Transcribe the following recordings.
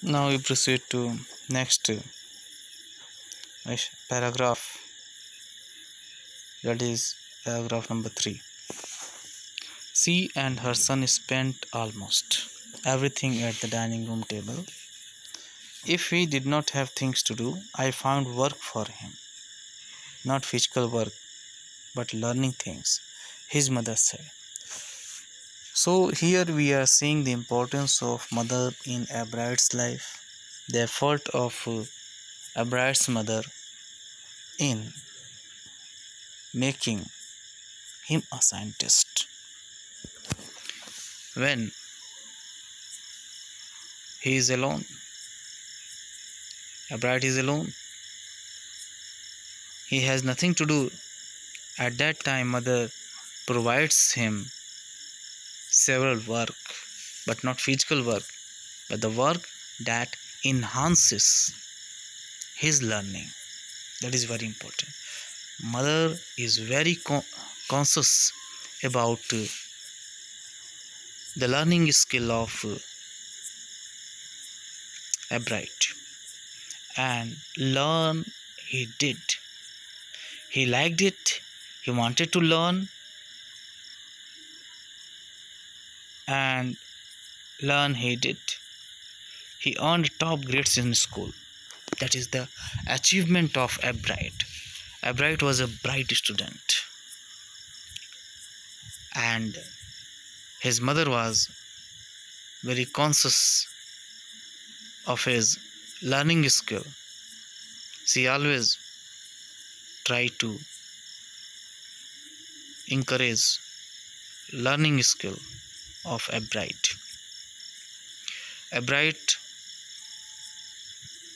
Now we proceed to next paragraph, that is paragraph number 3. She and her son spent almost everything at the dining room table. If he did not have things to do, I found work for him. Not physical work, but learning things, his mother said. So here we are seeing the importance of mother in a bride's life, the effort of a bride's mother in making him a scientist. When he is alone, a bride is alone, he has nothing to do. At that time, mother provides him several work, but not physical work, but the work that enhances his learning. That is very important. Mother is very conscious about the learning skill of a bride, and learn he did. He liked it, he wanted to learn, and learn he did. He earned top grades in school. That is the achievement of a bride. A bride was a bright student, and his mother was very conscious of his learning skill. She always tried to encourage learning skill of a bride. A bride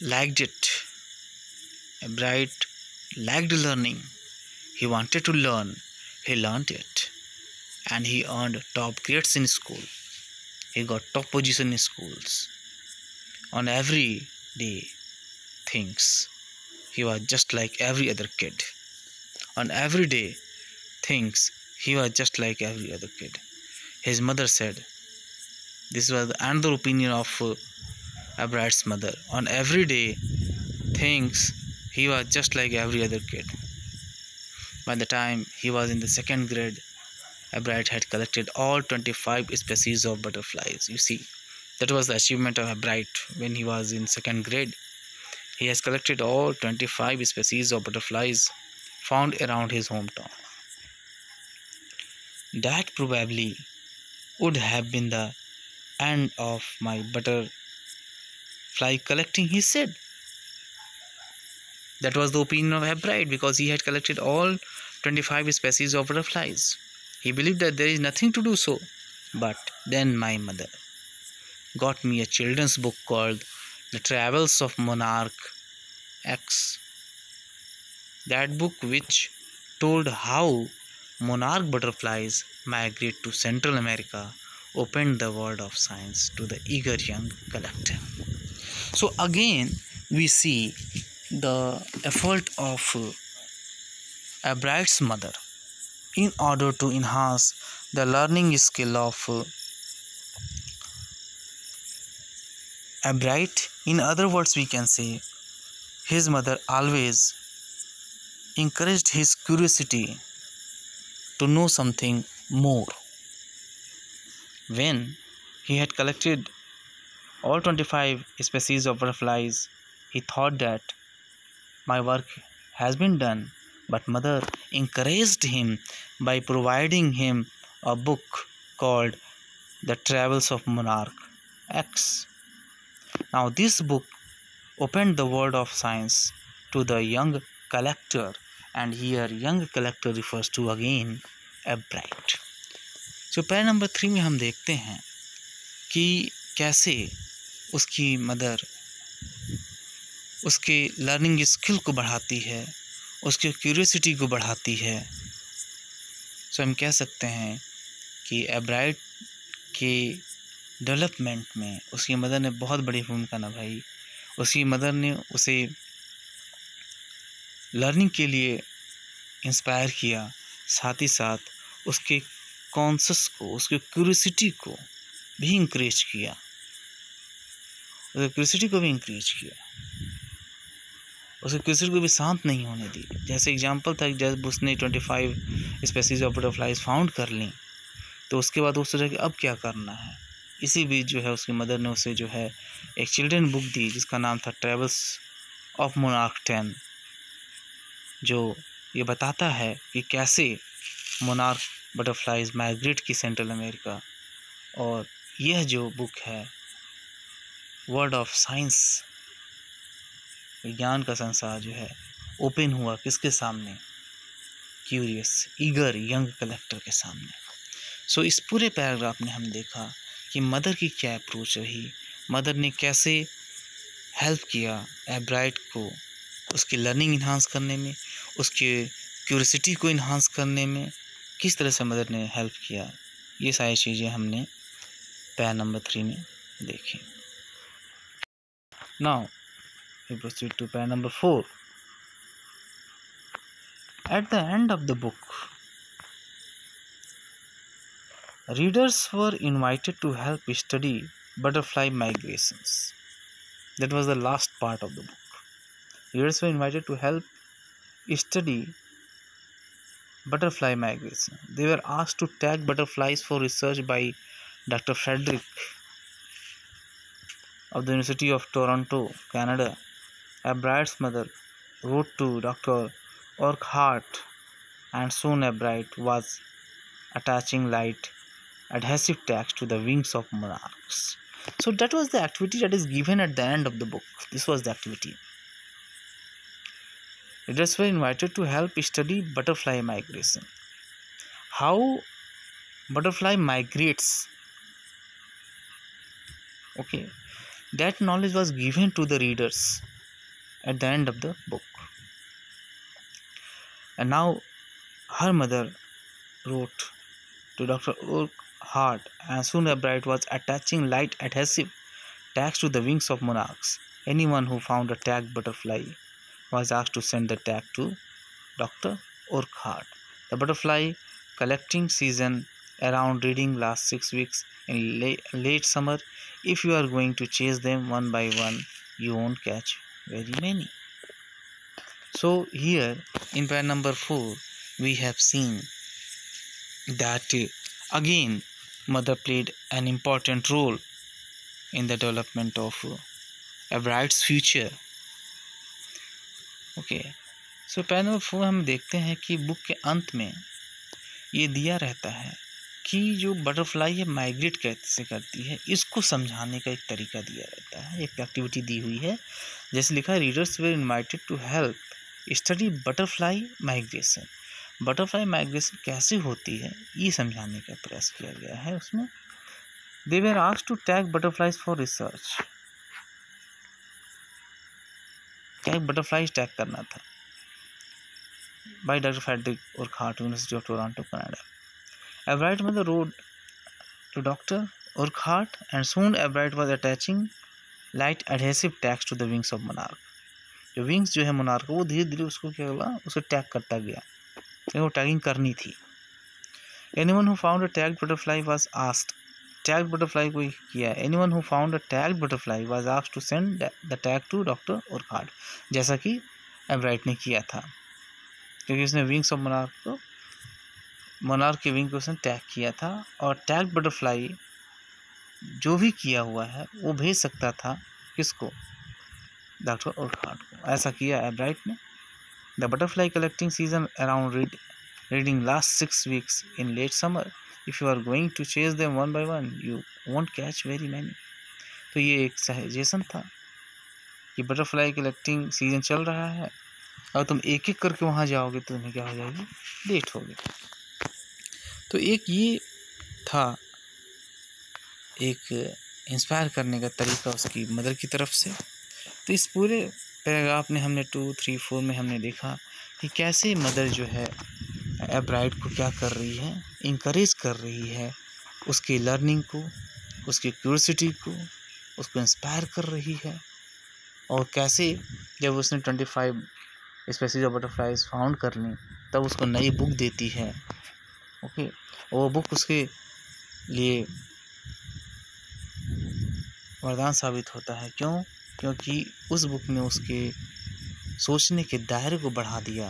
liked it. A bride liked learning. He wanted to learn. He learned it, and he earned top grades in school. He got top position in schools. On every day things, he was just like every other kid. On every day things, he was just like every other kid. His mother said, this was another opinion of a bride's mother. On every day things, he was just like every other kid. By the time he was in the second grade, a bride had collected all 25 species of butterflies. You see, that was the achievement of a bride when he was in second grade. He has collected all 25 species of butterflies found around his hometown. That probably would have been the end of my butterfly collecting, he said. That was the opinion of a bride, because he had collected all 25 species of butterflies. He believed that there is nothing to do so. But then my mother got me a children's book called The Travels of Monarch X. That book, which told how monarch butterflies migrate to Central America, opened the world of science to the eager young collector. So again, we see the effort of a bride's mother in order to enhance the learning skill of a bride. In other words, we can say his mother always encouraged his curiosity to know something more. When he had collected all 25 species of butterflies, he thought that my work has been done, but mother encouraged him by providing him a book called The Travels of Monarch X. Now this book opened the world of science to the young collector, and here young collector refers to again a bride. So para number 3 में हम देखते हैं कि कैसे उसकी mother उसके learning skill को बढ़ाती है, उसके क्यूरियोसिटी को बढ़ाती है. सो हम कह सकते हैं कि ए ब्राइड के डेवलपमेंट में उसकी मदर ने बहुत बड़ी भूमिका निभाई. उसकी मदर ने उसे लर्निंग के लिए इंस्पायर किया, साथ ही साथ उसके कॉन्शस को, उसके क्यूरियोसिटी को भी इंकरेज किया. उसकी क्यूरियोसिटी को भी इंक्रीज किया, उसकी क्यूरियोसिटी को भी शांत नहीं होने दी। जैसे एग्जांपल था, जब उसने 25 स्पेसीज ऑफ बटरफ्लाइज फाउंड कर ली, तो उसके बाद वो सोचा कि अब क्या करना है। इसी बीच जो है उसकी मदर ने उसे जो है एक चिल्ड्रन बुक दी जिसका नाम था ट्रेवल्स ऑफ मोनार्क 10, जो ये बताता है कि कैसे मोनार्क बटरफ्लाइज माइग्रेट की सेंट्रल अमेरिका। और यह जो बुक है वर्ल्ड ऑफ साइंस, विज्ञान का संसार जो है ओपन हुआ किसके सामने, क्यूरियस ईगर यंग कलेक्टर के सामने। सो इस पूरे पैराग्राफ में हम देखा कि मदर की क्या अप्रोच रही, मदर ने कैसे हेल्प किया एब्राइट को उसकी लर्निंग इन्हांस करने में, उसके क्यूरियोसिटी को इन्हांस करने में, किस तरह से मदर ने हेल्प किया। ये सारी चीज़ें हमने पैरा नंबर 3 में देखी। Now we proceed to para number 4। At the end of the book, readers were invited to help study butterfly migrations. That was the last part of the book. Readers were invited to help study butterfly migration. They were asked to tag butterflies for research by Dr. Frederick of the University of Toronto, Canada. Ebright's mother wrote to Dr. Urquhart, and soon Ebright was attaching light adhesive tags to the wings of monarchs. So that was the activity that is given at the end of the book. This was the activity. Readers were invited to help study butterfly migration. How butterfly migrates. Okay, that knowledge was given to the readers at the end of the book. And now her mother wrote to Dr. Urquhart, and soon Ebright was attaching light adhesive tags to the wings of monarchs. Anyone who found a tagged butterfly was asked to send the tag to Dr. Urquhart. The butterfly collecting season around reading lasts 6 weeks in late summer. If you are going to chase them one by one, you won't catch very many. So here in paragraph number 4, we have seen that again mother played an important role in the development of Ebright's future. Okay, so para number 4 हम देखते हैं कि book के अंत में ये दिया रहता है कि जो बटरफ्लाई है माइग्रेट कैसे करती है, इसको समझाने का एक तरीका दिया रहता है, एक एक्टिविटी दी हुई है। जैसे लिखा है, readers were invited to help study butterfly migration. Butterfly migration कैसे होती है ये समझाने का प्रयास किया गया है उसमें। They were asked to tag butterflies for research. क्या बटरफ्लाइज टैग करना था by doctor Frederick Urquhart, university of Toronto, Canada. Ebright mother wrote to Dr. Urquhart, and soon Ebright was attaching light adhesive tags to the wings of monarch. जो wings जो है monarch वो धीरे धीरे उसको क्या हुआ, उसे टैग करता गया, वो टैगिंग करनी थी। Anyone who found a tagged butterfly was asked, tagged butterfly को किया, anyone who found a tagged butterfly was asked to send the tag to Dr. Urquhart, जैसा कि एब्राइट ने किया था, क्योंकि उसने विंग्स ऑफ मोनार्क के विंग को उसने टैग किया था। और टैग बटरफ्लाई जो भी किया हुआ है वो भेज सकता था किसको, डॉक्टर उर्कहार्ट को। ऐसा किया एब्राइट ने। The butterfly collecting season around reading last 6 weeks in late summer. If you are going to chase them one by one you won't catch very many. तो ये एक सजेशन था कि बटरफ्लाई कलेक्टिंग सीजन चल रहा है और तुम एक एक करके वहाँ जाओगे तो तुम्हें क्या हो जाएगी, लेट होगी। तो एक ये था एक इंस्पायर करने का तरीका उसकी मदर की तरफ से। तो इस पूरे पैराग्राफ में हमने 2, 3, 4 में हमने देखा कि कैसे मदर जो है एब्राइट को क्या कर रही है, इंकरेज कर रही है उसकी लर्निंग को, उसकी क्यूरियोसिटी को, उसको इंस्पायर कर रही है। और कैसे जब उसने 25 स्पीशीज ऑफ बटरफ्लाइज फाउंड कर ली तब उसको नई बुक देती है। ओके, वो बुक उसके लिए वरदान साबित होता है। क्यों? क्योंकि उस बुक ने उसके सोचने के दायरे को बढ़ा दिया।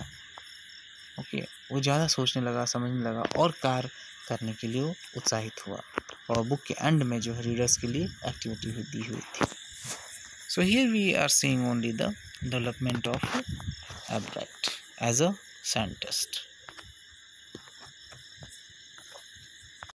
ओके, वो ज़्यादा सोचने लगा, समझने लगा और कार्य करने के लिए वो उत्साहित हुआ। और बुक के एंड में जो है रीडर्स के लिए एक्टिविटी भी दी हुई थी। So here we are seeing only the development of Ebright as a scientist.